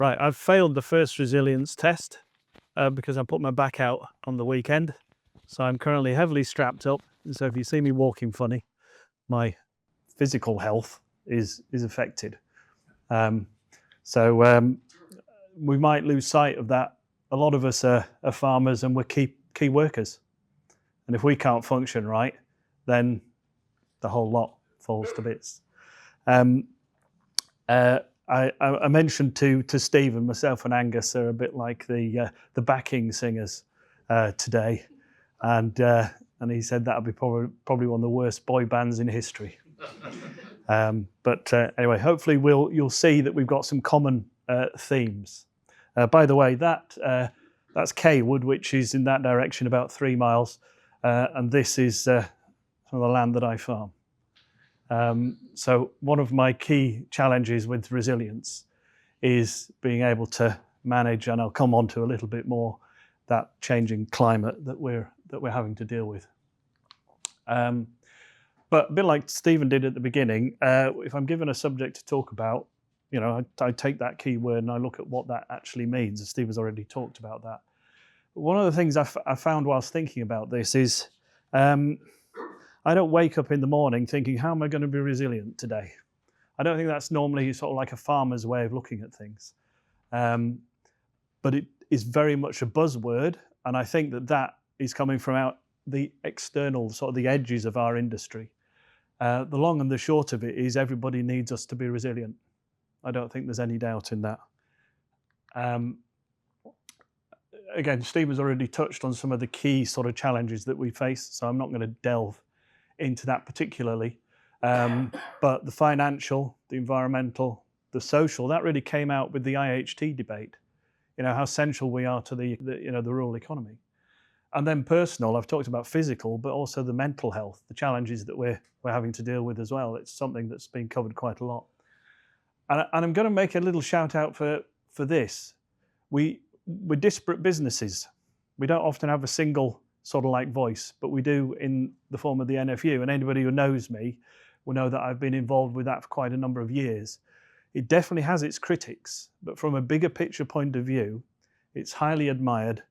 Right, I've failed the first resilience test because I put my back out on the weekend. So I'm currently heavily strapped up. And so if you see me walking funny, my physical health is affected. So we might lose sight of that. A lot of us are farmers and we're key workers. And if we can't function right, then the whole lot falls to bits. I mentioned to Steve and myself and Angus are a bit like the backing singers today, and he said that would be probably one of the worst boy bands in history. But anyway, hopefully you'll see that we've got some common themes. By the way, that's Cawood, which is in that direction about 3 miles, and this is some of the land that I farm. So one of my key challenges with resilience is being able to manage, and I'll come on to a little bit more, that changing climate that we're having to deal with. But a bit like Stephen did at the beginning, if I'm given a subject to talk about, I take that key word and I look at what that actually means, and Stephen's already talked about that. But one of the things I found whilst thinking about this is I don't wake up in the morning thinking, how am I going to be resilient today? I don't think that's normally sort of like a farmer's way of looking at things. But it is very much a buzzword, and I think that is coming from out the external, sort of the edges of our industry. The long and the short of it is everybody needs us to be resilient. I don't think there's any doubt in that. Again, Stephen's already touched on some of the key sort of challenges that we face, so I'm not going to delve into that particularly. But the financial, the environmental, the social, that really came out with the IHT debate, how central we are to the rural economy. And then personal, I've talked about physical, but also the mental health, the challenges that we're having to deal with as well. It's something that's been covered quite a lot. And I'm going to make a little shout out for this. We're disparate businesses. We don't often have a single sort of like voice, but we do in the form of the NFU. And anybody who knows me will know that I've been involved with that for quite a number of years. It definitely has its critics, but from a bigger picture point of view, it's highly admired,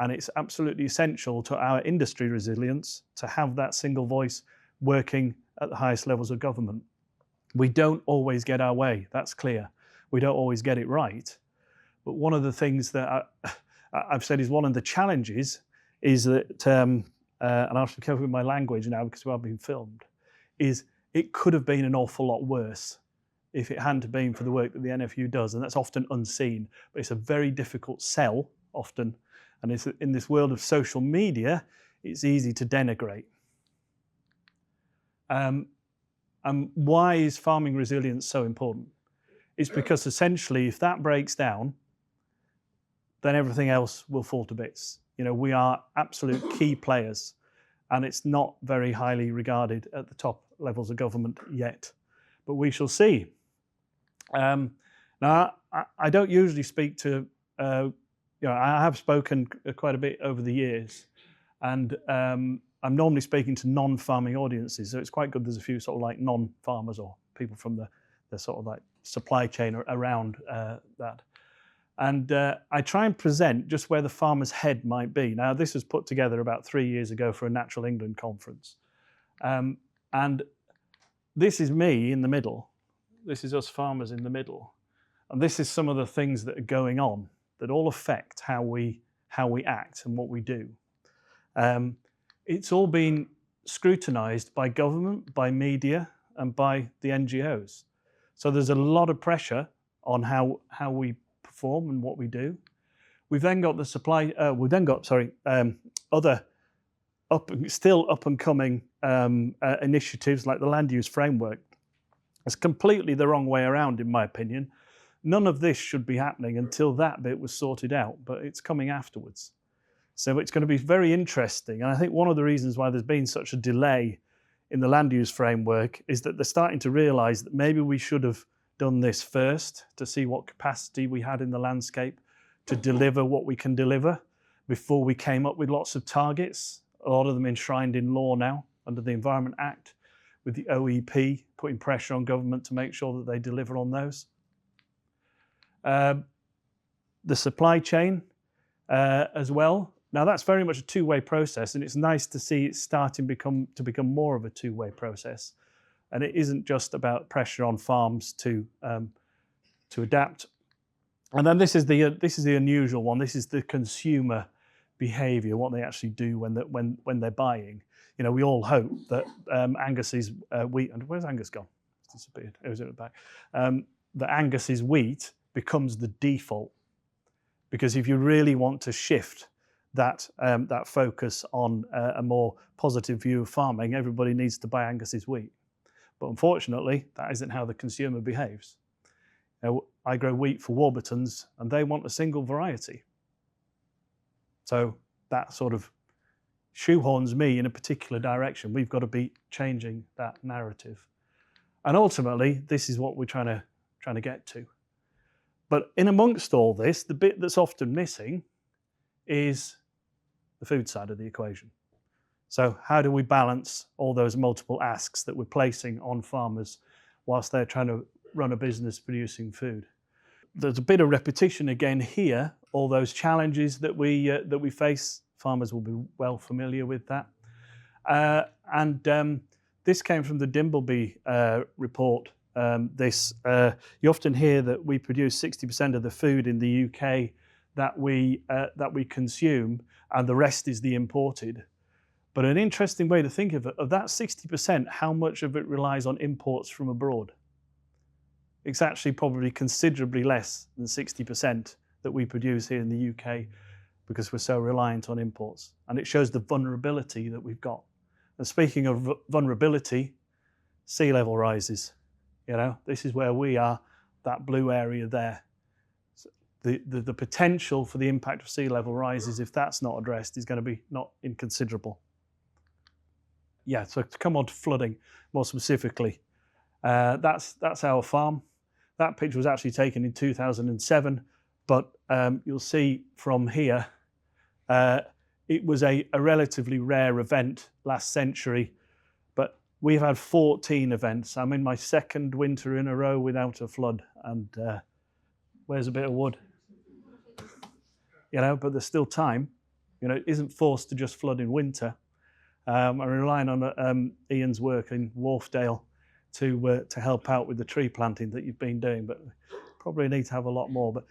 and it's absolutely essential to our industry resilience to have that single voice working at the highest levels of government. We don't always get our way, that's clear. We don't always get it right. But one of the things that I've said is one of the challenges is that, and I have to be careful with my language now because we are being filmed, is it could have been an awful lot worse if it hadn't been for the work that the NFU does, and that's often unseen. But it's a very difficult sell often, and it's, in this world of social media, it's easy to denigrate. And why is farming resilience so important? It's because essentially if that breaks down, then everything else will fall to bits. We are absolute key players, and it's not very highly regarded at the top levels of government yet, but we shall see. Now, I don't usually speak to, I have spoken quite a bit over the years, and I'm normally speaking to non-farming audiences, so it's quite good there's a few sort of like non-farmers or people from the sort of like supply chain around that. And I try and present just where the farmer's head might be. Now, this was put together about 3 years ago for a Natural England conference. And this is me in the middle. This is us farmers in the middle. And this is some of the things that are going on that all affect how we act and what we do. It's all been scrutinised by government, by media, and by the NGOs. So there's a lot of pressure on how we perform and what we do. We've then got other still up and coming initiatives like the land use framework. It's completely the wrong way around, in my opinion. None of this should be happening until that bit was sorted out, but it's coming afterwards. So it's going to be very interesting. And I think one of the reasons why there's been such a delay in the land use framework is that they're starting to realise that maybe we should have done this first to see what capacity we had in the landscape to deliver what we can deliver before we came up with lots of targets, a lot of them enshrined in law now under the Environment Act, with the OEP putting pressure on government to make sure that they deliver on those. the supply chain as well. Now that's very much a two-way process, and it's nice to see it starting to become more of a two-way process. And it isn't just about pressure on farms to adapt. And then this is the unusual one. This is the consumer behaviour, what they actually do when they're buying. You know, we all hope that Angus's wheat, and where's Angus gone? It's disappeared. It was at the back. That Angus's wheat becomes the default, because if you really want to shift that focus on a more positive view of farming, everybody needs to buy Angus's wheat. But unfortunately, that isn't how the consumer behaves. You know, I grow wheat for Warburtons, and they want a single variety. So that sort of shoehorns me in a particular direction. We've got to be changing that narrative. And ultimately, this is what we're trying to get to. But in amongst all this, the bit that's often missing is the food side of the equation. So how do we balance all those multiple asks that we're placing on farmers whilst they're trying to run a business producing food? There's a bit of repetition again here. All those challenges that we face, farmers will be well familiar with that. This came from the Dimbleby report. You often hear that we produce 60% of the food in the UK that we consume, and the rest is the imported. But an interesting way to think of it, of that 60%, how much of it relies on imports from abroad? It's actually probably considerably less than 60% that we produce here in the UK, because we're so reliant on imports. And it shows the vulnerability that we've got. And speaking of vulnerability, sea level rises. You know, this is where we are, that blue area there. So the potential for the impact of sea level rises, if that's not addressed, is going to be not inconsiderable. Yeah, so to come on to flooding more specifically, that's our farm. That picture was actually taken in 2007, but you'll see from here, it was a relatively rare event last century, but we've had 14 events. I'm in my second winter in a row without a flood, and where's a bit of wood? You know, but there's still time. You know, it isn't forced to just flood in winter. I'm relying on Ian's work in Wharfdale to help out with the tree planting that you've been doing, but probably need to have a lot more. But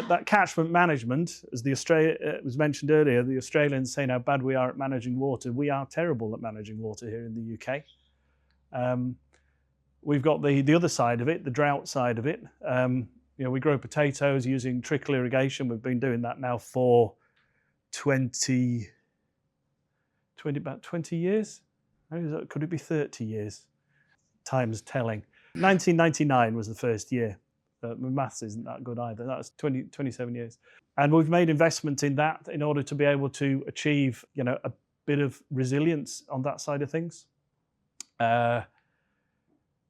that catchment management, as was mentioned earlier, the Australians saying how bad we are at managing water. We are terrible at managing water here in the UK. We've got the other side of it, the drought side of it. You know, we grow potatoes using trickle irrigation. We've been doing that now for about 20 years? Could it be 30 years? Time's telling. 1999 was the first year. My maths isn't that good either. That was 27 years. And we've made investment in that in order to be able to achieve, you know, a bit of resilience on that side of things. But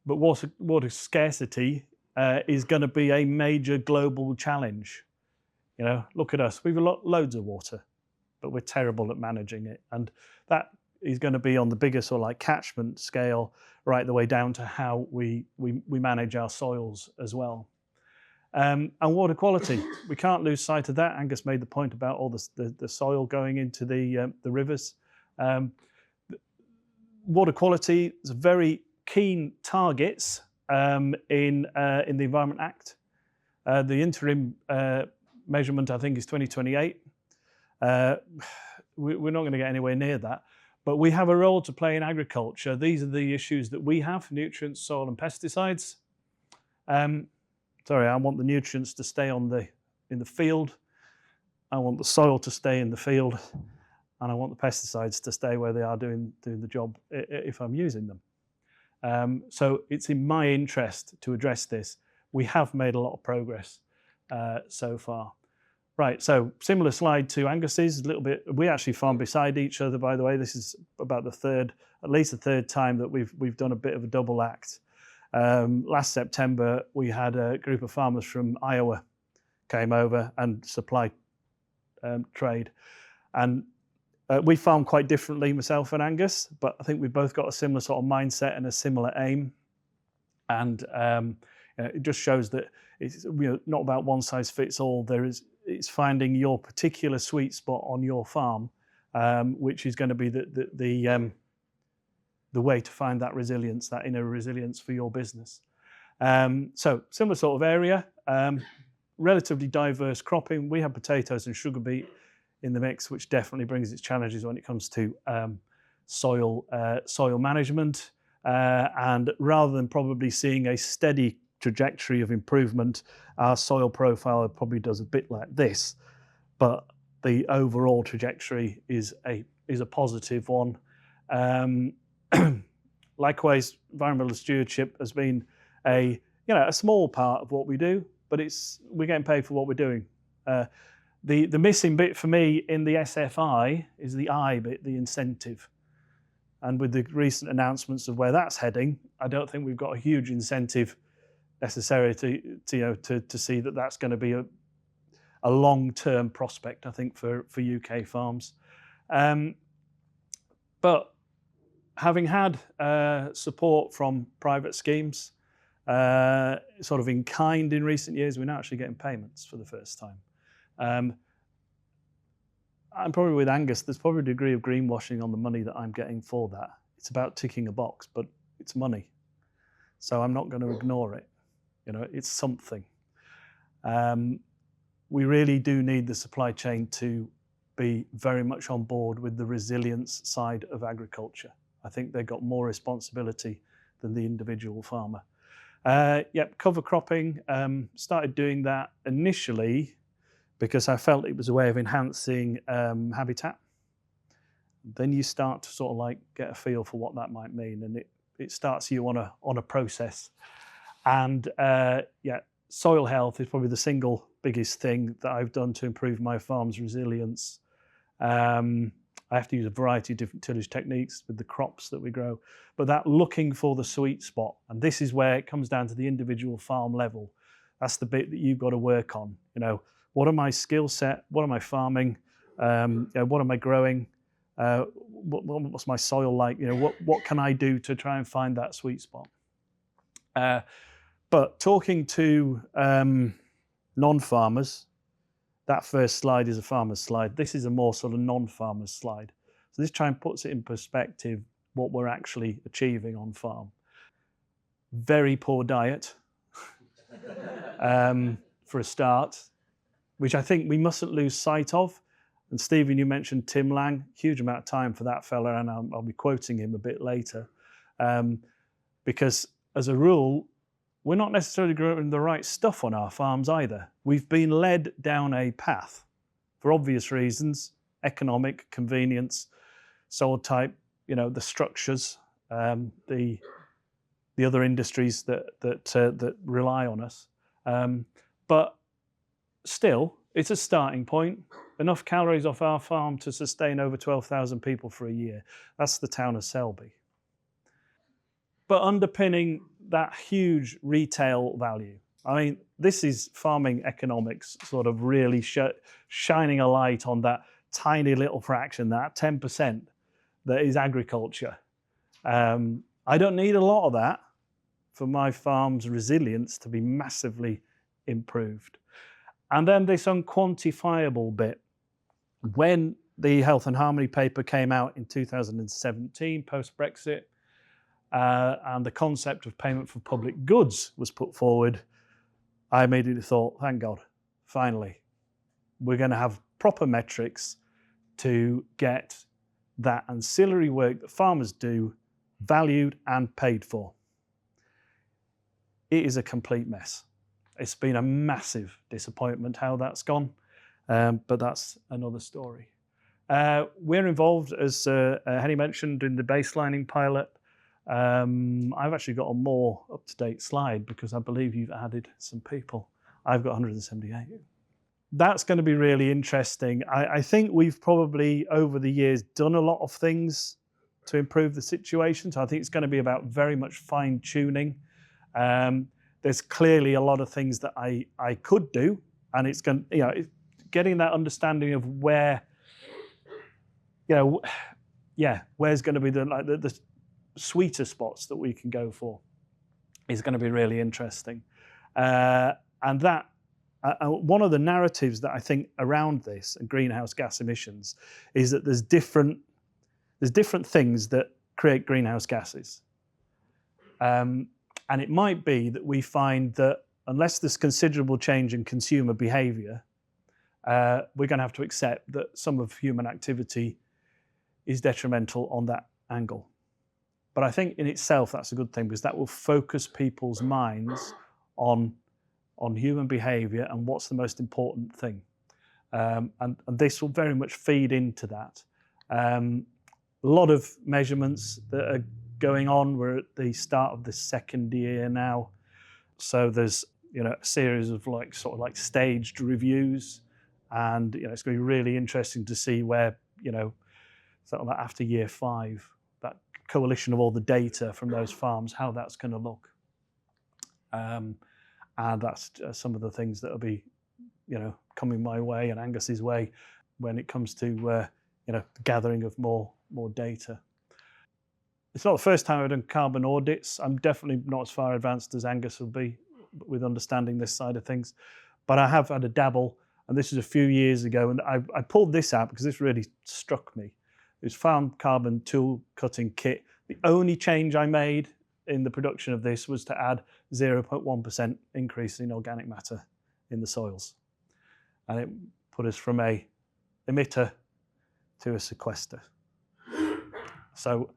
water scarcity is going to be a major global challenge. You know, look at us. We've got loads of water, but we're terrible at managing it. And that is going to be on the bigger sort of like catchment scale, right the way down to how we manage our soils as well. And water quality, we can't lose sight of that. Angus made the point about all the soil going into the rivers. Water quality is very keen targets in the Environment Act. The interim measurement, I think, is 2028. We're not going to get anywhere near that, but we have a role to play in agriculture. These are the issues that we have: nutrients, soil, and pesticides. Sorry, I want the nutrients to stay in the field. I want the soil to stay in the field, and I want the pesticides to stay where they are doing the job if I'm using them. So it's in my interest to address this. We have made a lot of progress so far. Right, so similar slide to Angus's, a little bit. We actually farm beside each other, by the way. This is about at least the third time that we've done a bit of a double act. Last September, we had a group of farmers from Iowa came over and supplied trade. And we farm quite differently, myself and Angus, but I think we've both got a similar sort of mindset and a similar aim. And it just shows that it's not about one size fits all. There is it's finding your particular sweet spot on your farm, which is going to be the way to find that resilience, that inner resilience for your business. So similar sort of area, relatively diverse cropping. We have potatoes and sugar beet in the mix, which definitely brings its challenges when it comes to soil management. And rather than probably seeing a steady trajectory of improvement, our soil profile probably does a bit like this, but the overall trajectory is a positive one. Likewise, environmental stewardship has been a small part of what we do, but we're getting paid for what we're doing. The missing bit for me in the SFI is the I bit, the incentive. And with the recent announcements of where that's heading, I don't think we've got a huge incentive necessarily to see that that's going to be a long-term prospect, I think, for UK farms. But having had support from private schemes, sort of in kind in recent years, we're now actually getting payments for the first time. I'm probably with Angus, there's probably a degree of greenwashing on the money that I'm getting for that. It's about ticking a box, but it's money. So I'm not going to ignore it. It's something. We really do need the supply chain to be very much on board with the resilience side of agriculture. I think they've got more responsibility than the individual farmer. Cover cropping, started doing that initially because I felt it was a way of enhancing habitat. Then you start to sort of like get a feel for what that might mean, and it starts you on a process. And soil health is probably the single biggest thing that I've done to improve my farm's resilience. I have to use a variety of different tillage techniques with the crops that we grow, but that looking for the sweet spot, and this is where it comes down to the individual farm level. That's the bit that you've got to work on. What are my skill set? What am I farming? What am I growing? What's my soil like? What can I do to try and find that sweet spot? But talking to non-farmers, that first slide is a farmer's slide. This is a more sort of non-farmer's slide. So this try and puts it in perspective what we're actually achieving on farm. Very poor diet, for a start, which I think we mustn't lose sight of. And Stephen, you mentioned Tim Lang, huge amount of time for that fella, and I'll be quoting him a bit later. Because as a rule, we're not necessarily growing the right stuff on our farms either. We've been led down a path for obvious reasons, economic, convenience, soil type, the structures, the other industries that rely on us. But still, it's a starting point. Enough calories off our farm to sustain over 12,000 people for a year. That's the town of Selby. But underpinning that huge retail value. I mean, this is farming economics sort of really shining a light on that tiny little fraction, that 10% that is agriculture. I don't need a lot of that for my farm's resilience to be massively improved. And then this unquantifiable bit. When the Health and Harmony paper came out in 2017, post-Brexit, and the concept of payment for public goods was put forward, I immediately thought, thank God, finally, we're going to have proper metrics to get that ancillary work that farmers do valued and paid for. It is a complete mess. It's been a massive disappointment how that's gone, but that's another story. We're involved, as Henny mentioned, in the baselining pilot. I've actually got a more up-to-date slide because I believe you've added some people. I've got 178. That's going to be really interesting. I think we've probably, over the years, done a lot of things to improve the situation. So I think it's going to be about very much fine-tuning. There's clearly a lot of things that I could do, and it's going, getting that understanding of where, where's going to be the sweeter spots that we can go for is going to be really interesting. And that One of the narratives that I think around this and greenhouse gas emissions is that there's different things that create greenhouse gases. And it might be that we find that unless there's considerable change in consumer behaviour, we're going to have to accept that some of human activity is detrimental on that angle. But I think in itself that's a good thing, because that will focus people's minds on human behaviour and what's the most important thing. And this will very much feed into that. A lot of measurements that are going on. We're at the start of the second year now. So there's a series of sort of staged reviews, and it's going to be really interesting to see where sort of after year 5, that coalition of all the data from those farms, how that's going to look. And that's some of the things that will be coming my way and Angus's way when it comes to the gathering of more data. It's not the first time I've done carbon audits. I'm definitely not as far advanced as Angus will be with understanding this side of things, but I have had a dabble, and this was a few years ago, and I pulled this out because this really struck me. It was farm carbon tool cutting kit. The only change I made in the production of this was to add 0.1% increase in organic matter in the soils, and it put us from a emitter to a sequester. So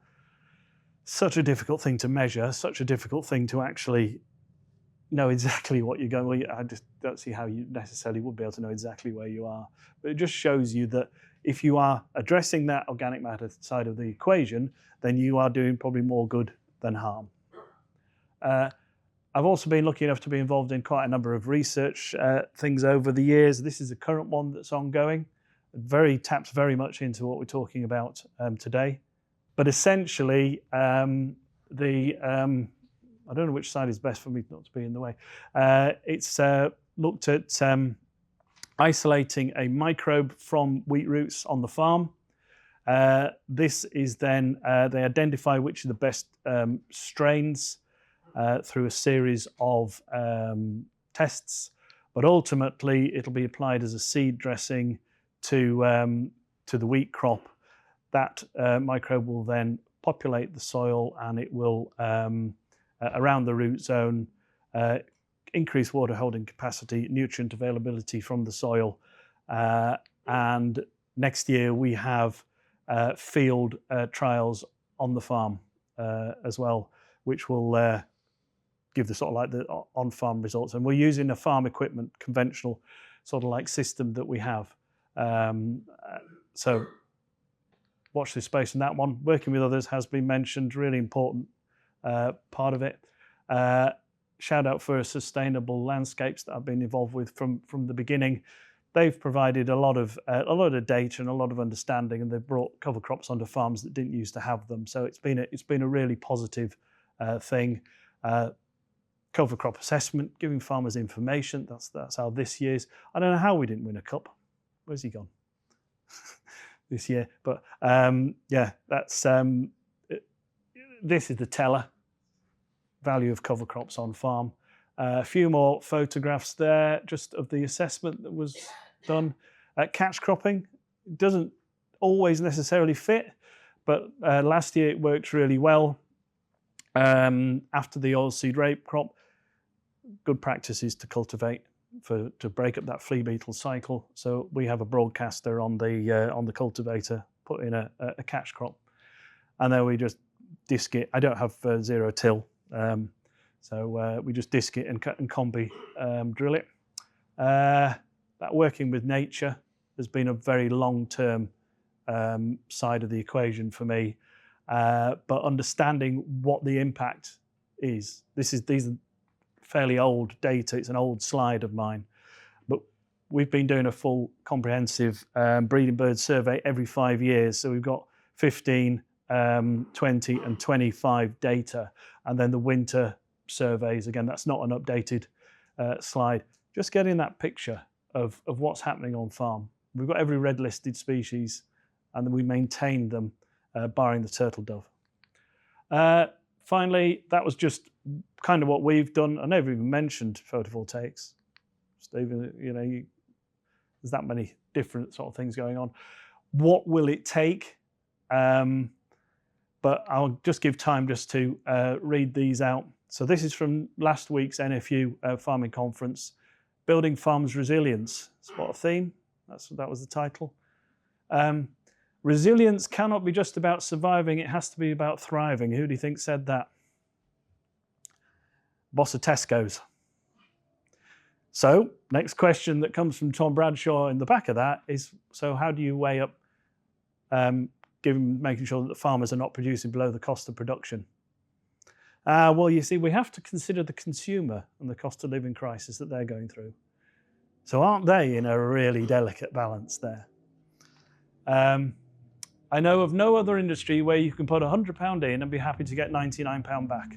such a difficult thing to measure, such a difficult thing to actually know exactly what you're going. Well, I just don't see how you necessarily would be able to know exactly where you are. But it just shows you that if you are addressing that organic matter side of the equation, then you are doing probably more good than harm. I've also been lucky enough to be involved in quite a number of research things over the years. This is the current one that's ongoing. It taps very much into what we're talking about today. But essentially, I don't know which side is best for me not to be in the way. It's looked at isolating a microbe from wheat roots on the farm. This is then, they identify which are the best strains through a series of tests, but ultimately it'll be applied as a seed dressing to the wheat crop. That microbe will then populate the soil, and it will, around the root zone, increase water holding capacity, nutrient availability from the soil. And next year we have field trials on the farm as well, which will give the sort of the on-farm results. And we're using a farm equipment conventional sort of system that we have. So watch this space on that one. Working with others has been mentioned, really important part of it. Shout out for Sustainable Landscapes that I've been involved with from the beginning. They've provided a lot of data and a lot of understanding, and they've brought cover crops onto farms that didn't used to have them. So it's been a really positive thing. Cover crop assessment, giving farmers information. That's how this year's. I don't know how we didn't win a cup. Where's he gone? This year, but yeah, that's this is the teller value of cover crops on farm. A few more photographs there, just of the assessment that was done. Catch cropping doesn't always necessarily fit, but last year it worked really well. After the oilseed rape crop, good practices to cultivate to break up that flea beetle cycle. So we have a broadcaster on the cultivator, put in a catch crop, and then we just disc it. I don't have zero till, so we just disc it and combi drill it. That working with nature has been a very long-term side of the equation for me, but understanding what the impact is. These are fairly old data. It's an old slide of mine, but we've been doing a full comprehensive breeding bird survey every 5 years. So we've got 15, 20 and 25 data, and then the winter surveys. Again, that's not an updated slide. Just getting that picture of what's happening on farm. We've got every red listed species, and then we maintain them, barring the turtle dove. Finally, that was just kind of what we've done. I never even mentioned photovoltaics. Stephen, there's that many different sort of things going on. What will it take? But I'll just give time just to read these out. So this is from last week's NFU farming conference, Building Farms Resilience. What a theme. That was the title. Resilience cannot be just about surviving, it has to be about thriving. Who do you think said that? Boss of Tesco's. So, next question that comes from Tom Bradshaw in the back of that is, so how do you weigh up making sure that the farmers are not producing below the cost of production? Well, you see, we have to consider the consumer and the cost of living crisis that they're going through. So aren't they in a really delicate balance there? I know of no other industry where you can put £100 in and be happy to get £99 back.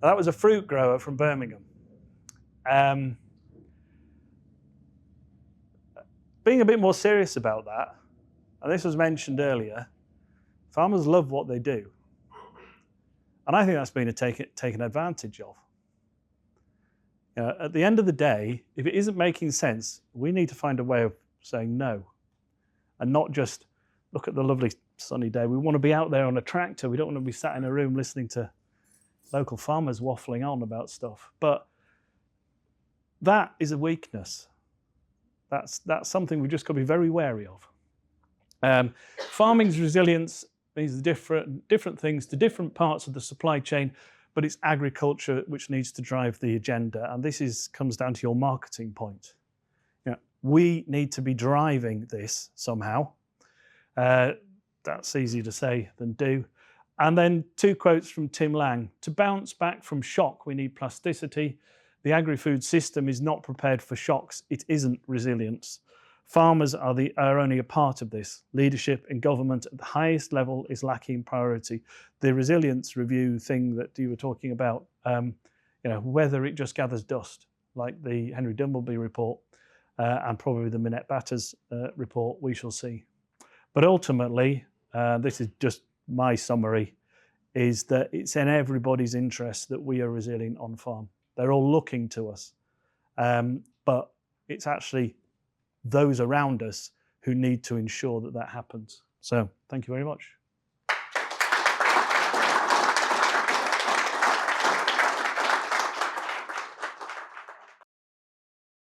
That was a fruit grower from Birmingham. Being a bit more serious about that, and this was mentioned earlier, farmers love what they do. And I think that's been taken advantage of. At the end of the day, if it isn't making sense, we need to find a way of saying no. And not just look at the lovely sunny day. We want to be out there on a tractor. We don't want to be sat in a room listening to local farmers waffling on about stuff. But that is a weakness. That's something we've just got to be very wary of. Farming's resilience means different things to different parts of the supply chain, but it's agriculture which needs to drive the agenda. And this comes down to your marketing point. We need to be driving this somehow. That's easier to say than do. And then 2 quotes from Tim Lang. To bounce back from shock, we need plasticity. The agri-food system is not prepared for shocks. It isn't resilience. Farmers are only a part of this. Leadership and government at the highest level is lacking priority. The resilience review thing that you were talking about, whether it just gathers dust, like the Henry Dimbleby report, and probably the Minette Batters report, we shall see. But ultimately, this is just my summary, is that it's in everybody's interest that we are resilient on farm. They're all looking to us. But it's actually those around us who need to ensure that that happens. So thank you very much.